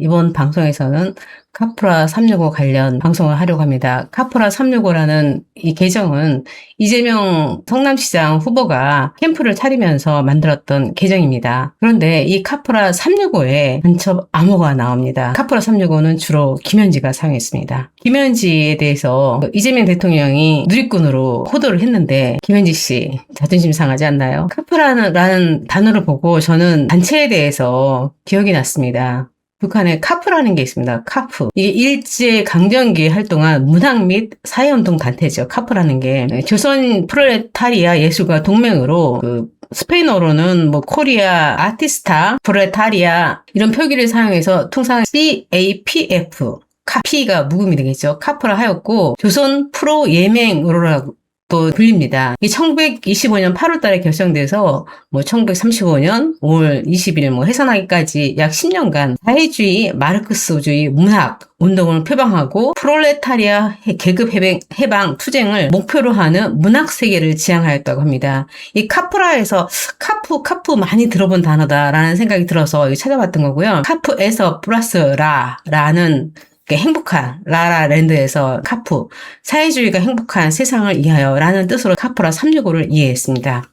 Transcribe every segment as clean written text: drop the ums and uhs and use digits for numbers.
이번 방송에서는 카프라 365 관련 방송을 하려고 합니다. 카프라 365라는 이 계정은 이재명 성남시장 후보가 캠프를 차리면서 만들었던 계정입니다. 그런데 이 카프라 365에 간첩 암호가 나옵니다. 카프라 365는 주로 김현지가 사용했습니다. 김현지에 대해서 이재명 대통령이 누리꾼으로 호도를 했는데 김현지 씨 자존심 상하지 않나요? 카프라는 단어를 보고 저는 단체에 대해서 기억이 났습니다. 북한에 카프라는 게 있습니다. 카프. 이게 일제 강점기에 활동한 문학 및 사회운동 단체죠. 카프라는 게 조선 프롤레타리아 예술가 동맹으로 스페인어로는 코리아 아티스타 프롤레타리아 이런 표기를 사용해서 통상 CAPF P가 묵음이 되겠죠. 카프라 하였고 조선 프로 예맹으로라고 또 불립니다. 이 1925년 8월 달에 결성돼서 1935년 5월 20일 해산하기까지 약 10년간 사회주의, 마르크스주의 문학 운동을 표방하고 프롤레타리아 계급 해방 투쟁을 목표로 하는 문학 세계를 지향하였다고 합니다. 이 카프라에서 카프 많이 들어본 단어다라는 생각이 들어서 찾아봤던 거고요. 카프에서 플러스 라라는 행복한 라라랜드에서 카프 사회주의가 행복한 세상을 위하여 라는 뜻으로 카프라 365를 이해했습니다.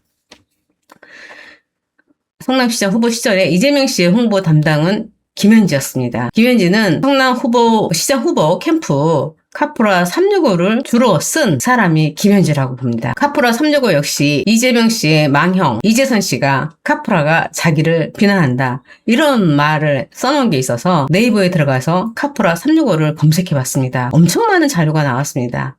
성남시장 후보 시절에 이재명 씨의 홍보 담당은 김현지였습니다. 김현지는 시장 후보 캠프 카프라 365를 주로 쓴 사람이 김현지라고 봅니다. 카프라 365 역시 이재명 씨의 망형 이재선 씨가 카프라가 자기를 비난한다 이런 말을 써놓은 게 있어서 네이버에 들어가서 카프라 365를 검색해봤습니다. 엄청 많은 자료가 나왔습니다.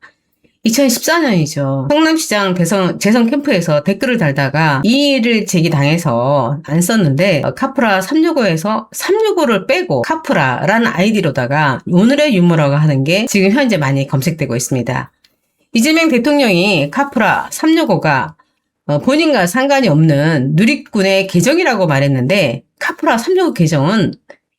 2014년이죠. 성남시장 재선 캠프에서 댓글을 달다가 이의를 제기당해서 안 썼는데 카프라 365에서 365를 빼고 카프라라는 아이디로다가 오늘의 유머라고 하는 게 지금 현재 많이 검색되고 있습니다. 이재명 대통령이 카프라 365가 본인과 상관이 없는 누리꾼의 계정이라고 말했는데 카프라 365 계정은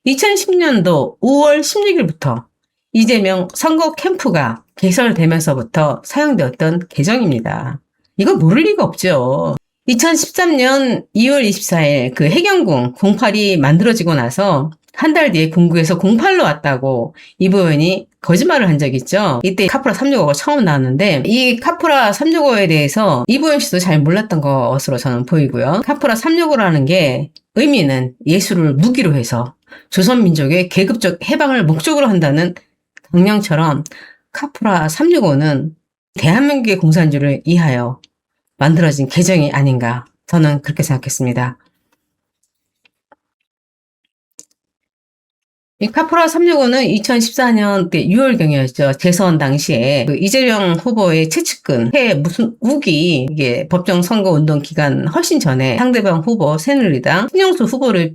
2010년도 5월 16일부터 이재명 선거 캠프가 개설되면서부터 사용되었던 계정입니다. 이거 모를 리가 없죠. 2013년 2월 24일 해경궁 08이 만들어지고 나서 한 달 뒤에 궁구에서 08로 왔다고 이부연이 거짓말을 한 적이 있죠. 이때 카프라 365가 처음 나왔는데 이 카프라 365에 대해서 이부연 씨도 잘 몰랐던 것으로 저는 보이고요. 카프라 365라는 게 의미는 예술을 무기로 해서 조선민족의 계급적 해방을 목적으로 한다는 강령처럼 카프라 365는 대한민국의 공산주의를 위하여 만들어진 계정이 아닌가 저는 그렇게 생각했습니다. 이 카프라 365는 2014년 6월경이었죠. 재선 당시에 이재명 후보의 최측근 무슨 우기 이게 법정 선거 운동 기간 훨씬 전에 상대방 후보 새누리당 신영수 후보를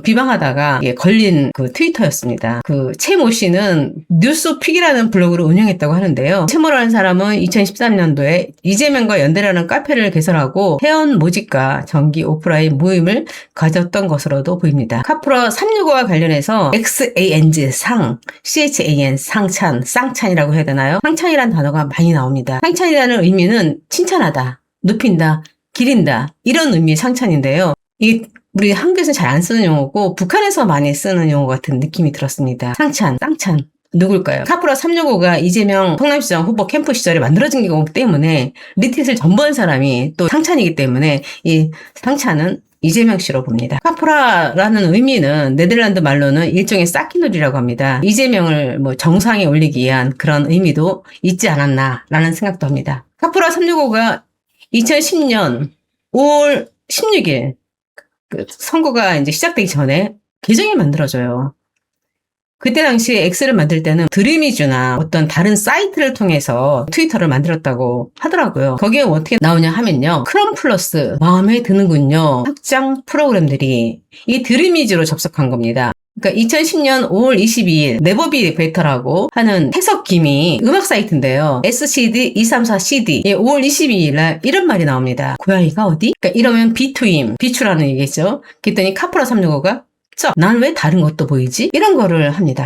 비방하다가 걸린 트위터였습니다. 최모 씨는 뉴스픽이라는 블로그를 운영했다고 하는데요. 최모라는 사람은 2013년도에 이재명과 연대라는 카페를 개설하고 회원 모집과 정기 오프라인 모임을 가졌던 것으로도 보입니다. 카프라 365와 관련해서 XANG CHAN 쌍찬이라고 해야 되나요? 쌍찬이라는 단어가 많이 나옵니다. 쌍찬이라는 의미는 칭찬하다, 높인다, 기린다 이런 의미의 쌍찬인데요. 이게 우리 한국에서는 잘 안 쓰는 용어고 북한에서 많이 쓰는 용어 같은 느낌이 들었습니다. 쌍찬 누굴까요? 카프라 365가 이재명 성남시장 후보 캠프 시절에 만들어진 거기 때문에 리트윗을 전부한 사람이 또 상찬이기 때문에 이 상찬은 이재명 씨로 봅니다. 카프라라는 의미는 네덜란드 말로는 일종의 쌓기놀이라고 합니다. 이재명을 정상에 올리기 위한 그런 의미도 있지 않았나라는 생각도 합니다. 카프라 365가 2010년 5월 16일 선거가 이제 시작되기 전에 계정이 만들어져요. 그때 당시에 X를 만들 때는 드림이즈나 어떤 다른 사이트를 통해서 트위터를 만들었다고 하더라고요. 거기에 어떻게 나오냐 하면요. 크롬 플러스 마음에 드는군요. 확장 프로그램들이 이 드림이즈로 접속한 겁니다. 그러니까 2010년 5월 22일 네버비 베터라고 하는 해석김이 음악 사이트인데요. SCD234CD 5월 22일 날 이런 말이 나옵니다. 고양이가 어디? 그러니까 이러면 비추라는 얘기겠죠. 그랬더니 카프라 365가 난 왜 다른 것도 보이지? 이런 거를 합니다.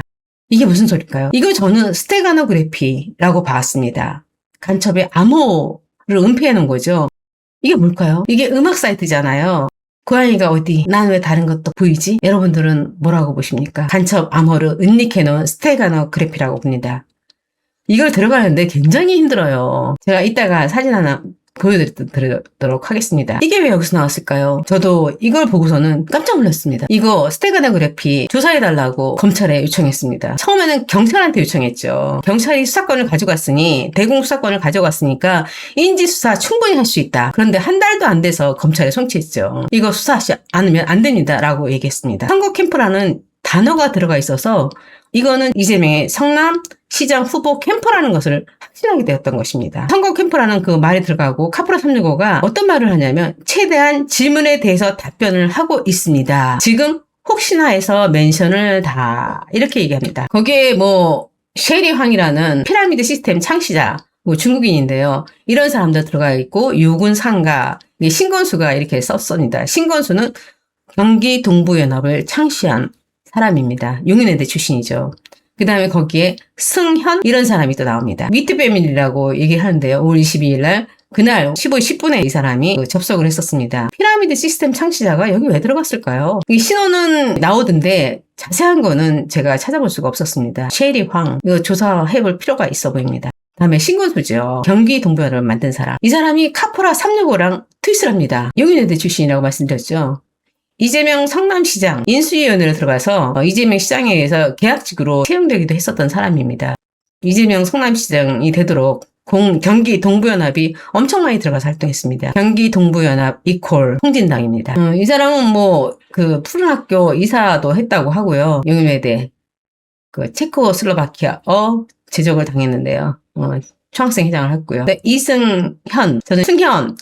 이게 무슨 소릴까요? 이거 저는 스테가노그래피라고 봤습니다. 간첩의 암호를 은폐해 놓은 거죠. 이게 뭘까요? 이게 음악 사이트잖아요. 고양이가 어디? 난 왜 다른 것도 보이지? 여러분들은 뭐라고 보십니까? 간첩 암호를 은닉해놓은 스테가노그래피라고 봅니다. 이걸 들어가는데 굉장히 힘들어요. 제가 이따가 사진 하나 보여드리도록 하겠습니다. 이게 왜 여기서 나왔을까요? 저도 이걸 보고서는 깜짝 놀랐습니다. 이거 스테가노그래피 조사해달라고 검찰에 요청했습니다. 처음에는 경찰한테 요청했죠. 경찰이 수사권을 가져갔으니, 대공 수사권을 가져갔으니까 인지수사 충분히 할 수 있다. 그런데 한 달도 안 돼서 검찰에 송치했죠. 이거 수사하지 않으면 안 됩니다. 라고 얘기했습니다. 선거 캠프라는 단어가 들어가 있어서 이거는 이재명의 성남시장 후보 캠프라는 것을 확신하게 되었던 것입니다. 선거 캠프라는 그 말이 들어가고 카프라 365가 어떤 말을 하냐면 최대한 질문에 대해서 답변을 하고 있습니다. 지금 혹시나 해서 멘션을 다 이렇게 얘기합니다. 거기에 뭐 쉐리황이라는 피라미드 시스템 창시자 중국인인데요. 이런 사람들 들어가 있고 유군 상가 신건수가 이렇게 썼습니다. 신건수는 경기 동부연합을 창시한 사람입니다. 용인외대 출신이죠. 그 다음에 거기에 승현 이런 사람이 또 나옵니다. 미트 패밀리라고 얘기하는데요. 5월 22일 날 그날 15시 10분에 이 사람이 접속을 했었습니다. 피라미드 시스템 창시자가 여기 왜 들어갔을까요? 이 신호는 나오던데 자세한 거는 제가 찾아볼 수가 없었습니다. 쉐리 황 이거 조사해볼 필요가 있어 보입니다. 다음에 신건수죠. 경기 동부연합을 만든 사람. 이 사람이 카포라 365랑 트윗을 합니다. 용인외대 출신이라고 말씀드렸죠. 이재명 성남시장 인수위원회로 들어가서 이재명 시장에 의해서 계약직으로 채용되기도 했었던 사람입니다. 이재명 성남시장이 되도록 경기 동부연합이 엄청 많이 들어가서 활동했습니다. 경기 동부연합 이퀄 통진당입니다. 이 사람은 뭐 그 푸른 학교 이사도 했다고 하고요. 용인외대 그 체코슬로바키아 제적을 당했는데요. 총학생 회장을 했고요. 네, 이승현 저는 승현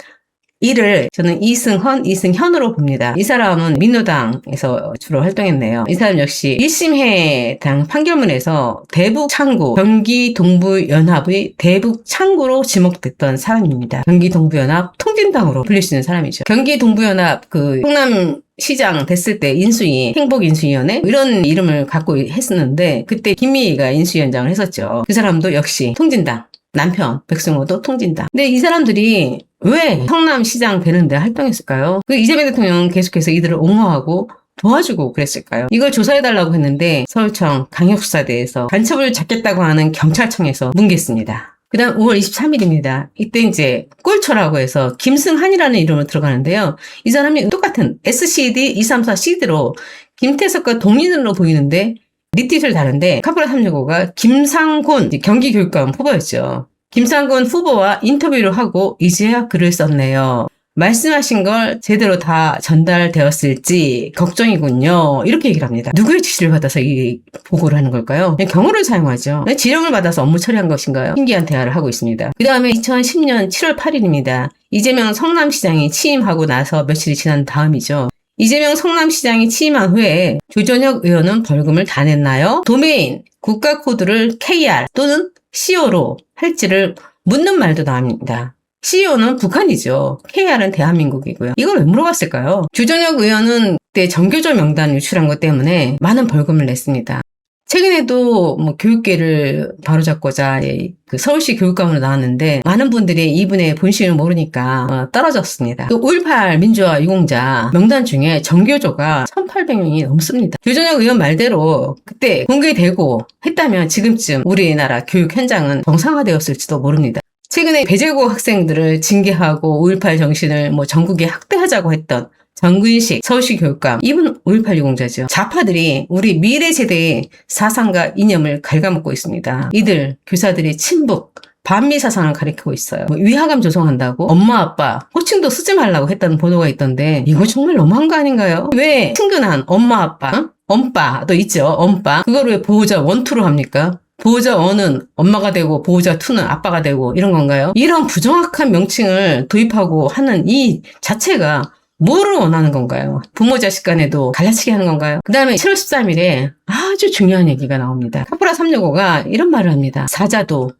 저는 이승현으로 봅니다. 이 사람은 민노당에서 주로 활동했네요. 이 사람 역시 1심 당 판결문에서 대북창구, 경기 동부연합의 대북창구로 지목됐던 사람입니다. 경기 동부연합 통진당으로 불릴 수 있는 사람이죠. 경기 동부연합 성남시장 됐을 때 행복인수위원회 이런 이름을 갖고 했었는데 그때 김미희가 인수위원장을 했었죠. 그 사람도 역시 통진당. 남편 백승호도 통진당. 근데 이 사람들이 왜 성남시장 되는데 활동했을까요? 이재명 대통령은 계속해서 이들을 옹호하고 도와주고 그랬을까요? 이걸 조사해달라고 했는데 서울청 강력수사대에서 간첩을 잡겠다고 하는 경찰청에서 뭉갰습니다. 그 다음 5월 23일입니다. 이때 이제 꼴초라고 해서 김승한이라는 이름으로 들어가는데요. 이 사람이 똑같은 SCD234CD로 김태석과 동일인으로 보이는데 리티를 다른데 카프라 365가 김상곤 경기교육감 후보였죠. 김상곤 후보와 인터뷰를 하고 이제야 글을 썼네요. 말씀하신 걸 제대로 다 전달되었을지 걱정이군요. 이렇게 얘기를 합니다. 누구의 지시를 받아서 이 보고를 하는 걸까요? 경호를 사용하죠. 지령을 받아서 업무 처리한 것인가요? 신기한 대화를 하고 있습니다. 그 다음에 2010년 7월 8일입니다. 이재명 성남시장이 취임하고 나서 며칠이 지난 다음이죠. 이재명 성남시장이 취임한 후에 조전혁 의원은 벌금을 다 냈나요? 도메인, 국가코드를 KR 또는 CO로 할지를 묻는 말도 나옵니다. CO는 북한이죠. KR은 대한민국이고요. 이걸 왜 물어봤을까요? 조전혁 의원은 그때 정교조 명단 유출한 것 때문에 많은 벌금을 냈습니다. 최근에도 뭐 교육계를 바로잡고자 그 서울시 교육감으로 나왔는데 많은 분들이 이분의 본심을 모르니까 떨어졌습니다. 또 5.18 민주화 유공자 명단 중에 정교조가 1,800명이 넘습니다. 조전혁 의원 말대로 그때 공개되고 했다면 지금쯤 우리나라 교육 현장은 정상화되었을지도 모릅니다. 최근에 배제고 학생들을 징계하고 5.18 정신을 전국에 학대하자고 했던 정근식 서울시 교육감, 이분 5.18 유공자죠. 좌파들이 우리 미래 세대의 사상과 이념을 갉아먹고 있습니다. 이들 교사들이 친북, 반미 사상을 가리키고 있어요. 위화감 조성한다고 엄마 아빠 호칭도 쓰지 말라고 했다는 보도가 있던데 이거 정말 너무한 거 아닌가요? 왜 친근한 엄마 아빠, 엄빠도 있죠. 엄빠 그걸 왜 보호자 1, 2로 합니까? 보호자 1은 엄마가 되고 보호자 2는 아빠가 되고 이런 건가요? 이런 부정확한 명칭을 도입하고 하는 이 자체가 뭐를 원하는 건가요? 부모 자식 간에도 갈라치게 하는 건가요? 그 다음에 7월 13일에 아주 중요한 얘기가 나옵니다. 카프라 365가 이런 말을 합니다. 사자도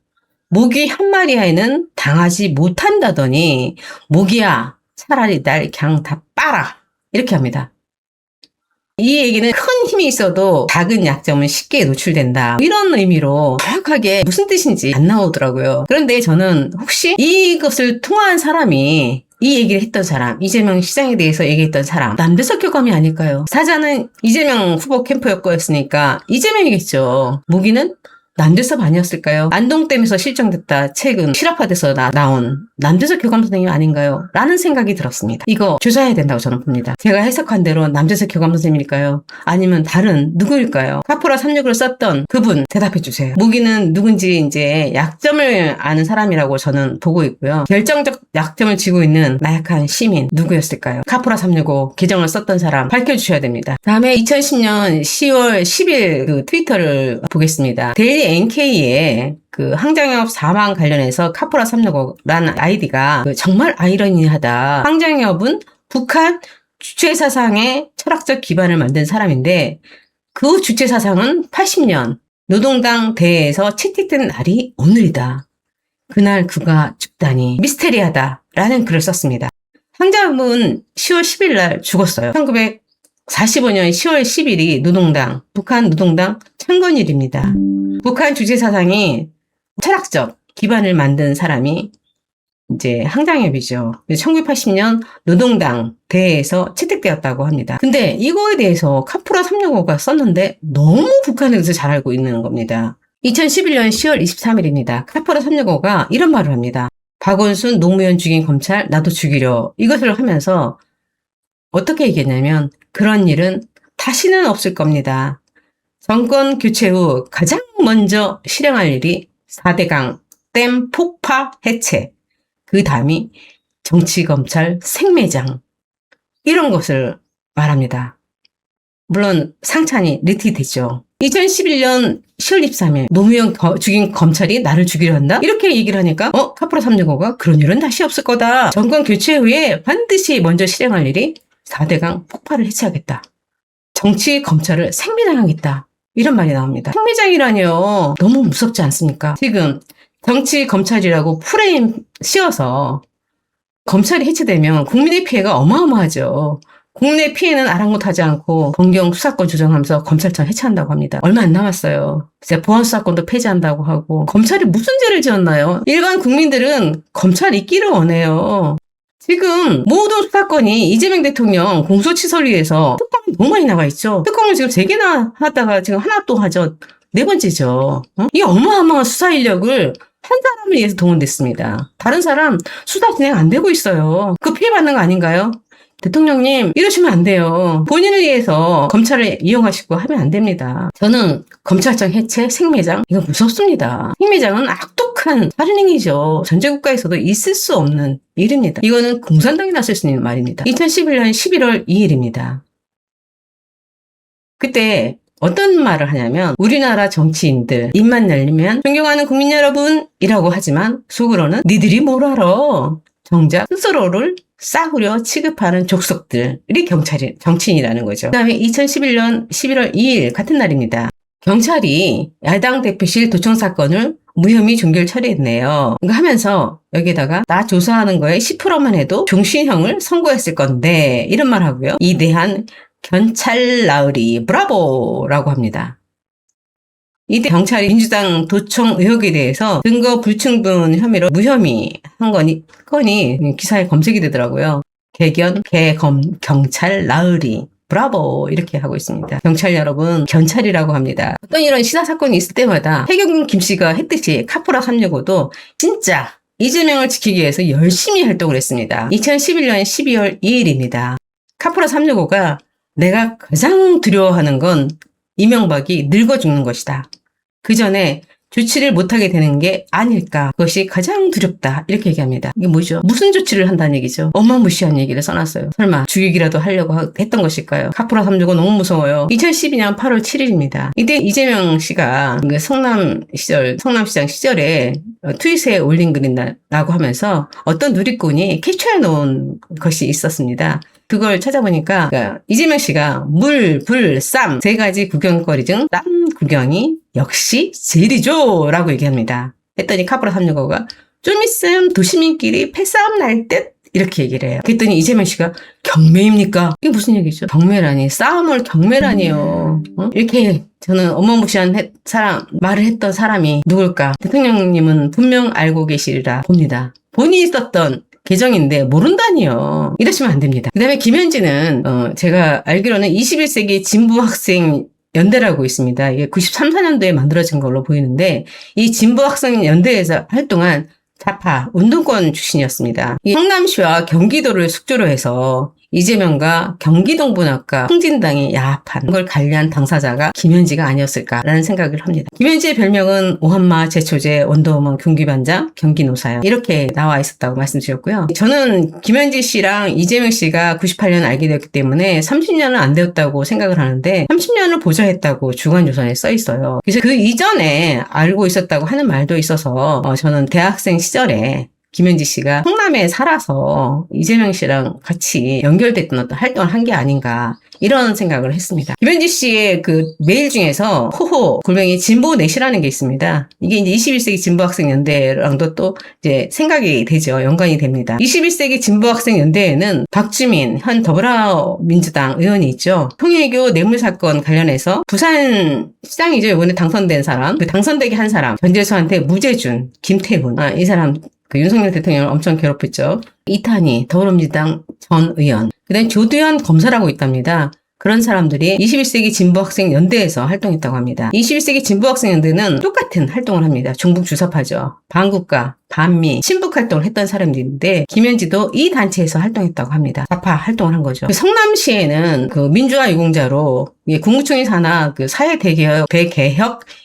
모기 한 마리에는 당하지 못한다더니 모기야 차라리 날 그냥 다 빨아 이렇게 합니다. 이 얘기는 큰 힘이 있어도 작은 약점은 쉽게 노출된다. 이런 의미로 정확하게 무슨 뜻인지 안 나오더라고요. 그런데 저는 혹시 이것을 통화한 사람이 이 얘기를 했던 사람, 이재명 시장에 대해서 얘기했던 사람, 남대석 교감이 아닐까요? 사자는 이재명 후보 캠프였으니까 이재명이겠죠. 무기는 남대섭 아니었을까요? 안동댐에서 실종됐다 최근 실업화돼서 나온 남대섭 교감 선생님 아닌가요? 라는 생각이 들었습니다. 이거 조사해야 된다고 저는 봅니다. 제가 해석한 대로 남대섭 교감 선생님일까요? 아니면 다른 누구일까요? 카포라 369를 썼던 그분 대답해 주세요. 무기는 누군지 이제 약점을 아는 사람이라고 저는 보고 있고요. 결정적 약점을 쥐고 있는 나약한 시민 누구였을까요? 카포라 365 계정을 썼던 사람 밝혀주셔야 됩니다. 다음에 2010년 10월 10일 그 트위터를 보겠습니다. 데일리 NK의 그 황정엽 사망 관련해서 카포라 365라는 아이디가 정말 아이러니하다. 황정엽은 북한 주체사상의 철학적 기반을 만든 사람인데 그 주체사상은 80년 노동당 대회에서 채택된 날이 오늘이다. 그날 그가 죽다니 미스테리하다 라는 글을 썼습니다. 황정엽은 10월 10일 날 죽었어요. 1945년 10월 10일이 노동당, 북한 노동당 창건일입니다. 북한 주체사상이 철학적 기반을 만든 사람이 이제 황정엽이죠. 1980년 노동당 대회에서 채택되었다고 합니다. 근데 이거에 대해서 카포라 365가 썼는데 너무 북한에 대해서 잘 알고 있는 겁니다. 2011년 10월 23일입니다. 카포라 365가 이런 말을 합니다. 박원순 노무현 죽인 검찰 나도 죽이려 이것을 하면서 어떻게 얘기했냐면 그런 일은 다시는 없을 겁니다. 정권 교체 후 가장 먼저 실행할 일이 4대강 댐 폭파 해체, 그 다음이 정치검찰 생매장 이런 것을 말합니다. 물론 상찬이 리트윗했죠. 2011년 10월 23일 노무현 죽인 검찰이 나를 죽이려 한다? 이렇게 얘기를 하니까 카포라 365가 그런 일은 다시 없을 거다. 정권 교체 후에 반드시 먼저 실행할 일이 4대강 폭파를 해체하겠다. 정치 검찰을 생매장하겠다. 이런 말이 나옵니다. 생매장이라니요. 너무 무섭지 않습니까? 지금 정치 검찰이라고 프레임 씌워서 검찰이 해체되면 국민의 피해가 어마어마하죠. 국내 피해는 아랑곳하지 않고 검경 수사권 조정하면서 검찰청 해체한다고 합니다. 얼마 안 남았어요. 이제 보안수사권도 폐지한다고 하고 검찰이 무슨 죄를 지었나요? 일반 국민들은 검찰 있기를 원해요. 지금 모든 수사권이 이재명 대통령 공소시설위에서 특검이 너무 많이 나가 있죠. 특검을 지금 3개나 하다가 지금 하나 또 하죠. 4번째죠. 이 어마어마한 수사 인력을 한 사람을 위해서 동원됐습니다. 다른 사람 수사 진행 안 되고 있어요. 그 피해받는 거 아닌가요? 대통령님 이러시면 안 돼요. 본인을 위해서 검찰을 이용하시고 하면 안 됩니다. 저는 검찰청 해체, 생매장 이거 무섭습니다. 생매장은 악독한 살인행위죠. 전제국가에서도 있을 수 없는 일입니다. 이거는 공산당이 났을 수 있는 말입니다. 2011년 11월 2일입니다. 그때 어떤 말을 하냐면 우리나라 정치인들 입만 열리면 존경하는 국민 여러분이라고 하지만 속으로는 니들이 뭘 알아. 정작 스스로를 싸구려 취급하는 족속들이 정치인이라는 거죠. 그 다음에 2011년 11월 2일 같은 날입니다. 경찰이 야당 대표실 도청 사건을 무혐의 종결 처리했네요. 이거 하면서 여기다가 나 조사하는 거에 10%만 해도 종신형을 선고했을 건데 이런 말 하고요. 이대한 견찰 나으리 브라보라고 합니다. 이때 경찰이 민주당 도청 의혹에 대해서 증거 불충분 혐의로 무혐의 한 건이 기사에 검색이 되더라고요. 경찰 나으리 브라보 이렇게 하고 있습니다. 경찰 여러분 견찰이라고 합니다. 어떤 이런 시사 사건이 있을 때마다 해경 김씨가 했듯이 카포라 365도 진짜 이재명을 지키기 위해서 열심히 활동을 했습니다. 2011년 12월 2일입니다. 카포라 365가 내가 가장 두려워하는 건 이명박이 늙어 죽는 것이다. 그 전에 조치를 못하게 되는 게 아닐까. 그것이 가장 두렵다. 이렇게 얘기합니다. 이게 뭐죠? 무슨 조치를 한다는 얘기죠? 어마무시한 얘기를 써놨어요. 설마 죽이기라도 하려고 했던 것일까요? 카포라 365 너무 무서워요. 2012년 8월 7일입니다. 이때 이재명 씨가 성남시장 시절에 트윗에 올린 글이라고 하면서 어떤 누리꾼이 캡처해 놓은 것이 있었습니다. 그걸 찾아보니까 이재명 씨가 물, 불, 쌈 3가지 구경거리 중 쌈 구경이 역시 제일이죠 라고 얘기합니다. 했더니 카포라 365가 좀 있음 도시민끼리 패싸움 날 듯 이렇게 얘기를 해요. 그랬더니 이재명 씨가 경매입니까? 이게 무슨 얘기죠? 경매라니 싸움을 경매라니요. 이렇게 저는 어마무시한 말을 했던 사람이 누굴까? 대통령님은 분명 알고 계시리라 봅니다. 본인이 썼던 계정인데 모른다니요. 이러시면 안 됩니다. 그 다음에 김현지는 제가 알기로는 21세기 진보 학생 연대라고 있습니다. 이게 93, 4년도에 만들어진 걸로 보이는데 이 진보 학생 연대에서 활동한 좌파 운동권 출신이었습니다. 이 성남시와 경기도를 숙주로 해서 이재명과 경기동분학과 통진당이 야합한 걸 관리한 당사자가 김현지가 아니었을까라는 생각을 합니다. 김현지의 별명은 오한마, 제초제, 원더우먼, 경기반장, 경기노사요. 이렇게 나와 있었다고 말씀드렸고요. 저는 김현지 씨랑 이재명 씨가 98년 알게 되었기 때문에 30년은 안 되었다고 생각을 하는데 30년을 보좌했다고 주간조선에 써 있어요. 그래서 그 이전에 알고 있었다고 하는 말도 있어서 저는 대학생 시절에 김현지 씨가 성남에 살아서 이재명 씨랑 같이 연결됐던 어떤 활동을 한 게 아닌가 이런 생각을 했습니다. 김현지 씨의 그 메일 중에서 호호 골뱅이 진보넷이라는 게 있습니다. 이게 이제 21세기 진보학생연대랑도 또 이제 생각이 되죠. 연관이 됩니다. 21세기 진보학생연대에는 박주민 현 더불어민주당 의원이 있죠. 통일교 뇌물사건 관련해서 부산 시장이죠. 이번에 당선된 사람, 그 당선되게 한 사람 전재수한테 무죄준 김태훈 이 사람 그 윤석열 대통령을 엄청 괴롭혔죠. 이탄희 더불어민주당 전 의원, 그다음에 조두현 검사라고 있답니다. 그런 사람들이 21세기 진보학생연대에서 활동했다고 합니다. 21세기 진보학생연대는 똑같은 활동을 합니다. 중북 주사파죠. 반국가, 반미, 친북 활동을 했던 사람들인데 김현지도 이 단체에서 활동했다고 합니다. 좌파 활동을 한 거죠. 성남시에는 그 민주화 유공자로 국무총리 산하 그 사회대개혁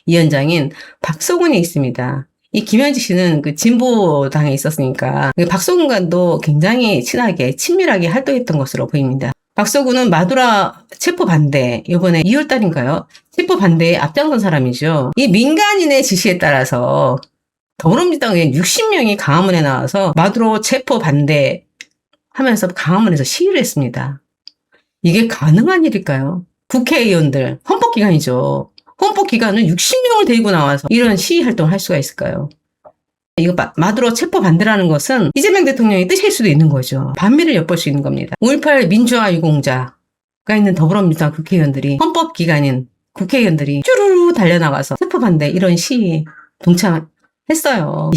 위원장인 박소근이 있습니다. 이 김현지 씨는 그 진보당에 있었으니까 박소근과도 굉장히 친하게 친밀하게 활동했던 것으로 보입니다. 박소근은 마두라 체포 반대, 이번에 2월 달인가요? 체포 반대에 앞장선 사람이죠. 이 민간인의 지시에 따라서 더불어민주당 의원 60명이 강화문에 나와서 마두라 체포 반대 하면서 강화문에서 시위를 했습니다. 이게 가능한 일일까요? 국회의원들, 헌법기관이죠. 헌법기관은 60명을 데리고 나와서 이런 시위 활동을 할 수가 있을까요? 이거 마두로 체포 반대라는 것은 이재명 대통령의 뜻일 수도 있는 거죠. 반미를 엿볼 수 있는 겁니다. 5.18 민주화 유공자가 있는 더불어민주당 국회의원들이 헌법기관인 국회의원들이 쭈루루 달려나가서 체포 반대 이런 시위에 동참했어요.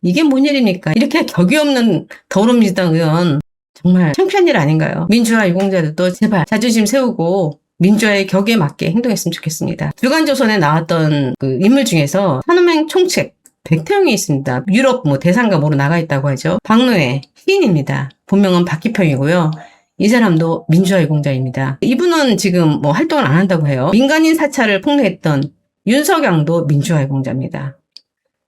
이게 뭔 일입니까? 이렇게 격이 없는 더불어민주당 의원 정말 창피한 일 아닌가요? 민주화 유공자들도 제발 자존심 세우고 민주화의 격에 맞게 행동했으면 좋겠습니다. 주간조선에 나왔던 그 인물 중에서 산업행 총책 백태용이 있습니다. 유럽 대상가 뭐로 나가 있다고 하죠. 박노해 시인입니다. 본명은 박기평이고요. 이 사람도 민주화 유공자입니다. 이분은 지금 활동을 안 한다고 해요. 민간인 사찰을 폭로했던 윤석양도 민주화 유공자입니다.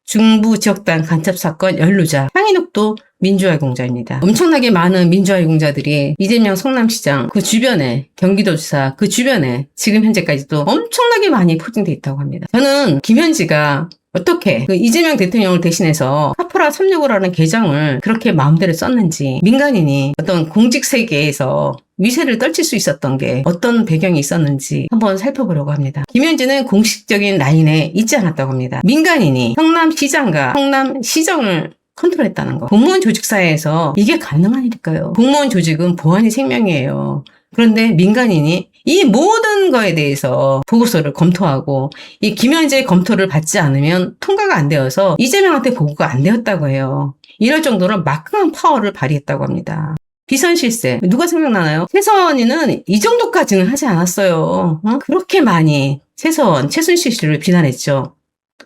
중부 지역단 간첩 사건 연루자 향인욱도 민주화 유공자입니다. 엄청나게 많은 민주화 유공자들이 이재명 성남시장 그 주변에 경기도지사 그 주변에 지금 현재까지도 엄청나게 많이 포진되어 있다고 합니다. 저는 김현지가 어떻게 그 이재명 대통령을 대신해서 카프라 365라는 계정을 그렇게 마음대로 썼는지 민간인이 어떤 공직 세계에서 위세를 떨칠 수 있었던 게 어떤 배경이 있었는지 한번 살펴보려고 합니다. 김현지는 공식적인 라인에 있지 않았다고 합니다. 민간인이 성남시장과 성남시정을 컨트롤했다는 거. 공무원 조직사회에서 이게 가능한 일일까요? 공무원 조직은 보안이 생명이에요. 그런데 민간인이 이 모든 거에 대해서 보고서를 검토하고 이 김현지의 검토를 받지 않으면 통과가 안 되어서 이재명한테 보고가 안 되었다고 해요. 이럴 정도로 막강한 파워를 발휘했다고 합니다. 비선실세 누가 생각나나요? 최서원이는 이 정도까지는 하지 않았어요. 그렇게 많이 최순실 씨를 비난했죠.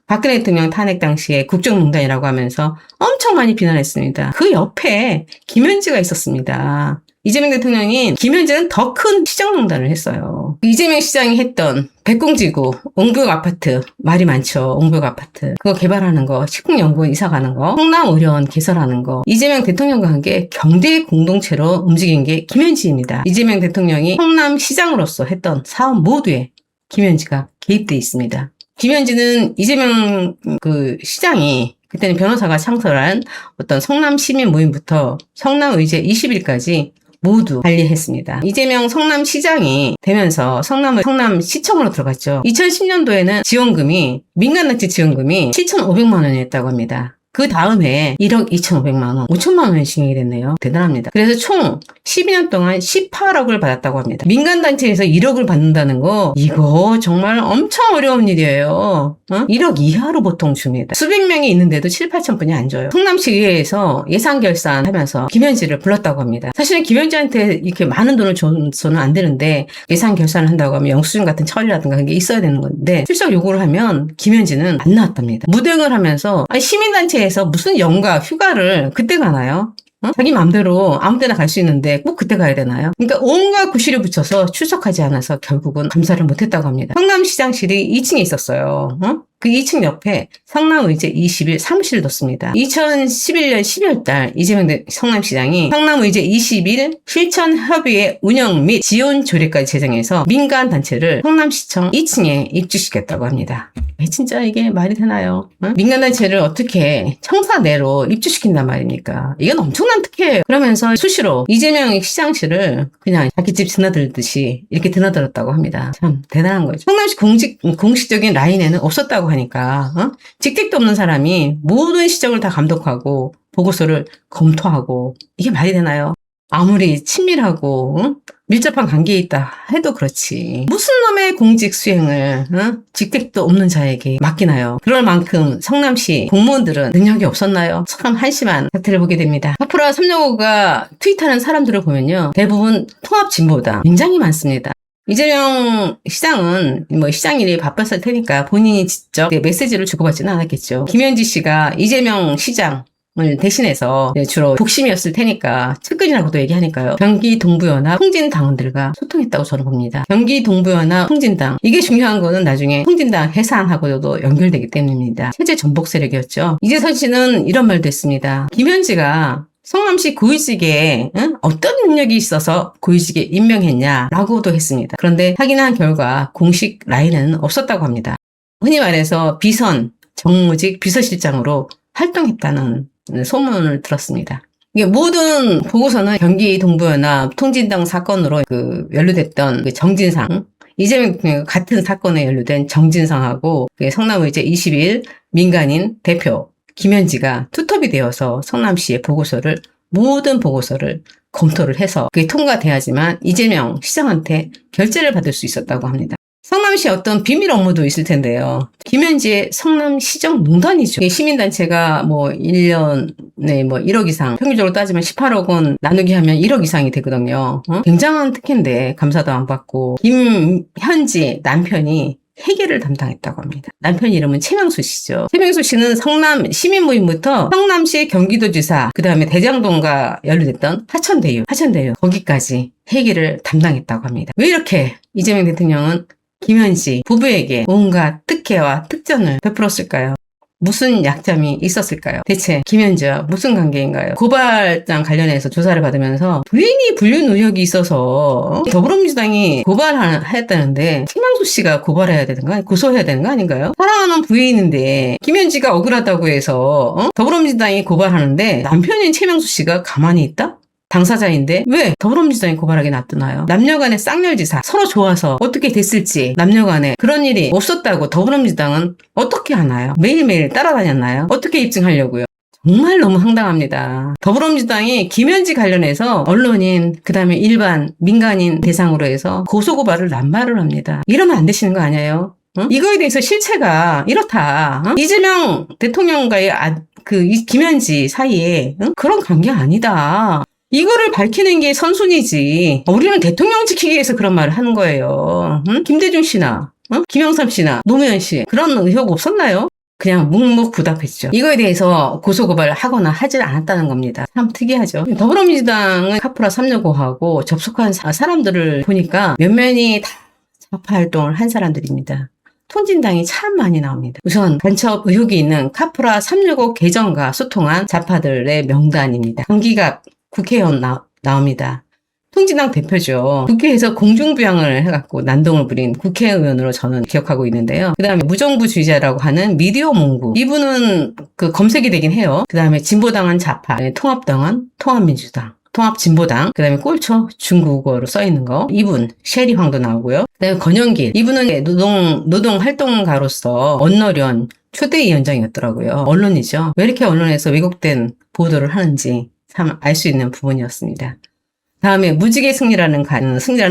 박근혜 대통령 탄핵 당시에 국정농단이라고 하면서 엄청 많이 비난했습니다. 그 옆에 김현지가 있었습니다. 이재명 대통령이 김현지는 더 큰 시정농단을 했어요. 이재명 시장이 했던 백공지구, 옹벽 아파트, 말이 많죠. 옹벽 아파트. 그거 개발하는 거, 식품연구원 이사 가는 거, 성남의료원 개설하는 거. 이재명 대통령과 함께 경제 공동체로 움직인 게 김현지입니다. 이재명 대통령이 성남시장으로서 했던 사업 모두에 김현지가 개입돼 있습니다. 김현지는 이재명 그 시장이 그때는 변호사가 창설한 어떤 성남 시민 모임부터 성남의제 20일까지 모두 관리했습니다. 이재명 성남시장이 되면서 성남시청으로 들어갔죠. 2010년도에는 지원금이 민간단체 지원금이 7,500만 원이었다고 합니다. 그 다음에 1억 2,500만 원, 5천만 원이 징역이 됐네요. 대단합니다. 그래서 총 12년 동안 18억을 받았다고 합니다. 민간단체에서 1억을 받는다는 거, 이거 정말 엄청 어려운 일이에요. 1억 이하로 보통 줍니다. 수백 명이 있는데도 7, 8천 분이 안 줘요. 성남시 의회에서 예산 결산하면서 김현지를 불렀다고 합니다. 사실은 김현지한테 이렇게 많은 돈을 줘서는 안 되는데, 예산 결산을 한다고 하면 영수증 같은 처리라든가 그런 게 있어야 되는 건데, 출석 요구를 하면 김현지는 안 나왔답니다. 무등을 하면서 시민단체에서 무슨 연가, 휴가를 그때 가나요? 자기 마음대로 아무 때나 갈 수 있는데 꼭 그때 가야 되나요? 그러니까 온갖 구실을 붙여서 출석하지 않아서 결국은 감사를 못했다고 합니다. 성남시장실이 2층에 있었어요. 그 2층 옆에 성남의제 21 사무실을 뒀습니다. 2011년 12월달 이재명 성남시장이 성남의제 21 실천협의회 운영 및 지원 조례까지 제정해서 민간단체를 성남시청 2층에 입주시켰다고 합니다. 진짜 이게 말이 되나요? 민간단체를 어떻게 청사 내로 입주시킨단 말입니까? 이건 엄청난 특혜예요. 그러면서 수시로 이재명 시장실을 그냥 자기 집 드나들듯이 이렇게 드나들었다고 합니다. 참 대단한 거죠. 성남시 공식적인 라인에는 없었다고 하니까 직책도 없는 사람이 모든 시정을 다 감독하고 보고서를 검토하고, 이게 말이 되나요? 아무리 친밀하고 밀접한 관계에 있다 해도 그렇지, 무슨 놈의 공직 수행을 직책도 없는 자에게 맡기나요? 그럴 만큼 성남시 공무원들은 능력이 없었나요? 참 한심한 사태를 보게 됩니다. 카프라 365가 트윗하는 사람들을 보면요, 대부분 통합진보다 굉장히 많습니다. 이재명 시장은 시장 일이 바빴을 테니까 본인이 직접 메시지를 주고받지는 않았겠죠. 김현지 씨가 이재명 시장을 대신해서 주로 복심이었을 테니까 측근이라고도 얘기하니까요. 경기 동부연합 통진당원들과 소통했다고 저는 봅니다. 경기 동부연합 통진당, 이게 중요한 거는 나중에 통진당 해산하고도 연결되기 때문입니다. 체제 전복 세력이었죠. 이재선 씨는 이런 말도 했습니다. 김현지가 성남시 고위직에 어떤 능력이 있어서 고위직에 임명했냐라고도 했습니다. 그런데 확인한 결과 공식 라인은 없었다고 합니다. 흔히 말해서 비선, 정무직 비서실장으로 활동했다는 소문을 들었습니다. 이게 모든 보고서는 경기 동부연합 통진당 사건으로 연루됐던 정진상, 이재명 대통령 같은 사건에 연루된 정진상하고 성남의제 21 민간인 대표 김현지가 투톱이 되어서 성남시의 모든 보고서를 검토를 해서 그게 통과돼야지만 이재명 시장한테 결재를 받을 수 있었다고 합니다. 성남시 어떤 비밀 업무도 있을 텐데요. 김현지의 성남시정 농단이죠. 시민단체가 1년에 1억 이상, 평균적으로 따지면 18억 원 나누기 하면 1억 이상이 되거든요. 굉장한 특혜인데 감사도 안 받고, 김현지 남편이 회계를 담당했다고 합니다. 남편 이름은 최명수 씨죠. 최명수 씨는 성남 시민모임부터 성남시 경기도지사, 그 다음에 대장동과 연루됐던 하천대유 거기까지 회계를 담당했다고 합니다. 왜 이렇게 이재명 대통령은 김현지 부부에게 온갖 특혜와 특전을 베풀었을까요? 무슨 약점이 있었을까요? 대체 김현지와 무슨 관계인가요? 고발장 관련해서 조사를 받으면서 부인이 불륜 의혹이 있어서 더불어민주당이 고발했다는데 최명수 씨가 고발해야 되는 거, 고소해야 되는 거 아닌가요? 사랑하는 부인인데 김현지가 억울하다고 해서 더불어민주당이 고발하는데 남편인 최명수 씨가 가만히 있다? 당사자인데 왜 더불어민주당이 고발하게 놔두나요? 남녀간의 쌍열지사, 서로 좋아서 어떻게 됐을지 남녀간에 그런 일이 없었다고 더불어민주당은 어떻게 하나요? 매일매일 따라다녔나요? 어떻게 입증하려고요? 정말 너무 황당합니다. 더불어민주당이 김현지 관련해서 언론인, 그 다음에 일반 민간인 대상으로 해서 고소고발을 남발을 합니다. 이러면 안 되시는 거 아니에요? 이거에 대해서 실체가 이렇다. 이재명 대통령과의 김현지 사이에 그런 관계 아니다. 이거를 밝히는 게 선순위지. 우리는 대통령 지키기 위해서 그런 말을 하는 거예요. 김대중 씨나 김영삼 씨나 노무현 씨 그런 의혹 없었나요? 그냥 묵묵부답했죠. 이거에 대해서 고소고발을 하거나 하질 않았다는 겁니다. 참 특이하죠. 더불어민주당은 카프라 365하고 접속한 사람들을 보니까 몇몇이 다 좌파 활동을 한 사람들입니다. 통진당이 참 많이 나옵니다. 우선 간첩 의혹이 있는 카프라 365 계정과 소통한 좌파들의 명단입니다. 경기갑 국회의원 나옵니다. 통진당 대표죠. 국회에서 공중부양을 해갖고 난동을 부린 국회의원으로 저는 기억하고 있는데요. 그 다음에 무정부주의자라고 하는 미디어 몽구. 이분은 검색이 되긴 해요. 그 다음에 진보당은 좌파, 통합당은 통합민주당. 통합진보당, 그 다음에 꼴초 중국어로 써있는 거, 이분 셰리황도 나오고요. 그 다음에 권영길, 이분은 노동활동가로서 언노련 초대위원장이었더라고요. 언론이죠. 왜 이렇게 언론에서 왜곡된 보도를 하는지 참 알 수 있는 부분이었습니다. 다음에 무지개 승리라는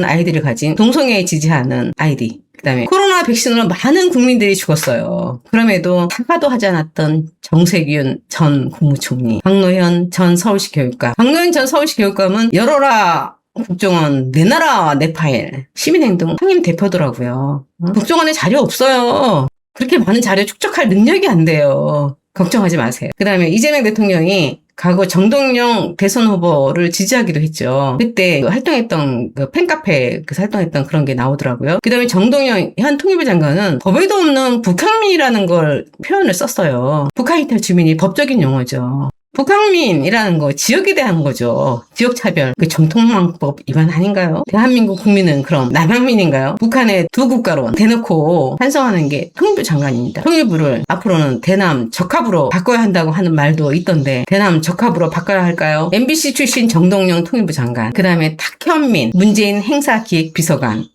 아이디를 가진 동성애에 지지하는 아이디. 그 다음에 코로나 백신으로 많은 국민들이 죽었어요. 그럼에도 사과도 하지 않았던 정세균 전 국무총리, 박노현 전 서울시 교육감. 박노현 전 서울시 교육감은 열어라 국정원, 내놔라 내 파일, 시민행동 상임 대표더라고요. 국정원에 자료 없어요. 그렇게 많은 자료 축적할 능력이 안 돼요. 걱정하지 마세요. 그 다음에 이재명 대통령이 과거 정동영 대선 후보를 지지하기도 했죠. 그때 활동했던 팬카페에서 활동했던 그런 게 나오더라고요. 그 다음에 정동영 현 통일부 장관은 법에도 없는 북한민이라는 걸 표현을 썼어요. 북한이탈 주민이 법적인 용어죠. 북한민이라는 거 지역에 대한 거죠. 지역차별, 그 정통망법 위반 아닌가요? 대한민국 국민은 그럼 남한민인가요? 북한의 두 국가로 대놓고 찬성하는 게 통일부 장관입니다. 통일부를 앞으로는 대남 적합으로 바꿔야 한다고 하는 말도 있던데 대남 적합으로 바꿔야 할까요? MBC 출신 정동영 통일부 장관, 그 다음에 탁현민 문재인 행사기획비서관,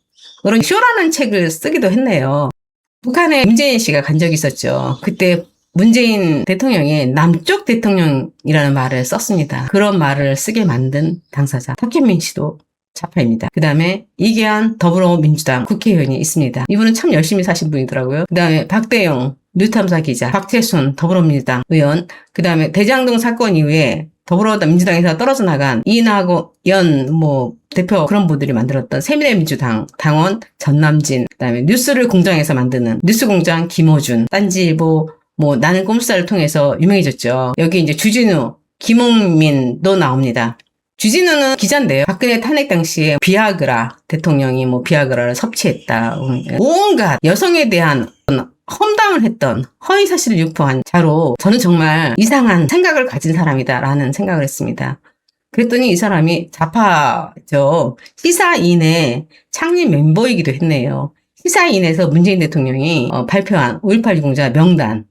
그런 쇼라는 책을 쓰기도 했네요. 북한에 문재인 씨가 간 적이 있었죠. 그때 문재인 대통령이 남쪽 대통령이라는 말을 썼습니다. 그런 말을 쓰게 만든 당사자 탁현민 씨도 좌파입니다. 그 다음에 이계한 더불어민주당 국회의원이 있습니다. 이분은 참 열심히 사신 분이더라고요. 그 다음에 박대용 뉴탐사 기자, 박태순 더불어민주당 의원, 그 다음에 대장동 사건 이후에 더불어민주당에서 떨어져 나간 이낙연 대표 그런 분들이 만들었던 새미래민주당 당원 전남진, 그 다음에 뉴스를 공장에서 만드는 뉴스공장 김호준, 딴지일보 나는 꼼수사를 통해서 유명해졌죠. 여기 이제 주진우, 김용민도 나옵니다. 주진우는 기자인데요. 박근혜 탄핵 당시에 비아그라, 대통령이 비아그라를 섭취했다. 온갖 여성에 대한 험담을 했던 허위 사실을 유포한 자로 저는 정말 이상한 생각을 가진 사람이다라는 생각을 했습니다. 그랬더니 이 사람이 좌파죠. 시사인의 창립 멤버이기도 했네요. 시사인에서 문재인 대통령이 발표한 5.18 유공자 명단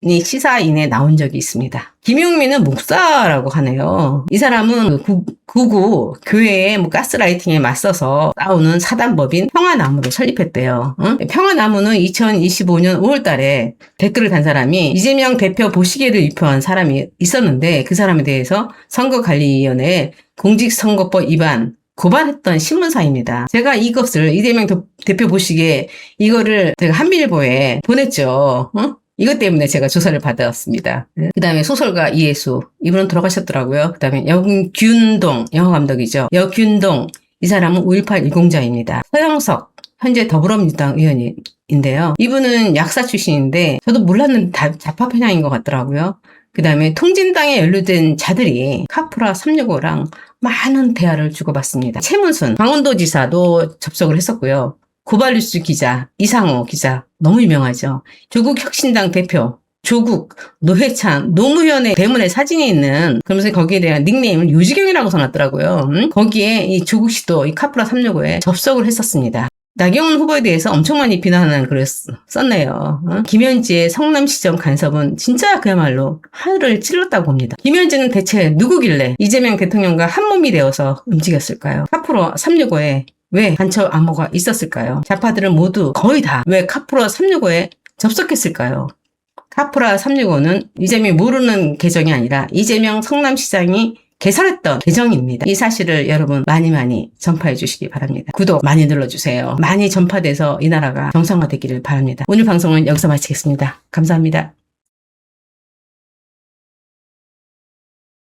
시사인에 나온 적이 있습니다. 김용민은 목사라고 하네요. 이 사람은 구구 교회의 가스라이팅에 맞서서 싸우는 사단법인 평화나무를 설립했대요. 평화나무는 2025년 5월 달에 댓글을 단 사람이 이재명 대표 보시기를 유포한 사람이 있었는데 그 사람에 대해서 선거관리위원회에 공직선거법 위반 고발했던 신문사입니다. 제가 이것을 이재명 대표 보시기에 이거를 제가 한미일보에 보냈죠. 이것 때문에 제가 조사를 받았습니다. 그 다음에 소설가 이해수, 이분은 돌아가셨더라고요. 그 다음에 여균동, 영화감독이죠. 여균동, 이 사람은 5.18 유공자입니다. 서영석, 현재 더불어민주당 의원인데요. 이분은 약사 출신인데 저도 몰랐는데 좌파 편향인 것 같더라고요. 그 다음에 통진당에 연루된 자들이 카프라 365랑 많은 대화를 주고받습니다. 최문순 강원도지사도 접속을 했었고요. 고발뉴스 기자, 이상호 기자, 너무 유명하죠. 조국 혁신당 대표, 조국, 노회찬, 노무현의 대문에 사진이 있는, 그러면서 거기에 대한 닉네임을 유지경이라고 써놨더라고요. 거기에 이 조국 씨도 이 카프라 365에 접속을 했었습니다. 나경원 후보에 대해서 엄청 많이 비난하는 글을 썼네요. 김현지의 성남시정 간섭은 진짜 그야말로 하늘을 찔렀다고 봅니다. 김현지는 대체 누구길래 이재명 대통령과 한몸이 되어서 움직였을까요? 카프라 365에 왜 간첩 암호가 있었을까요? 좌파들은 모두 거의 다 왜 카프라 365에 접속했을까요? 카프라 365는 이재명이 모르는 계정이 아니라 이재명 성남시장이 개설했던 계정입니다. 이 사실을 여러분 많이 전파해 주시기 바랍니다. 구독 많이 눌러주세요. 많이 전파돼서 이 나라가 정상화되기를 바랍니다. 오늘 방송은 여기서 마치겠습니다. 감사합니다.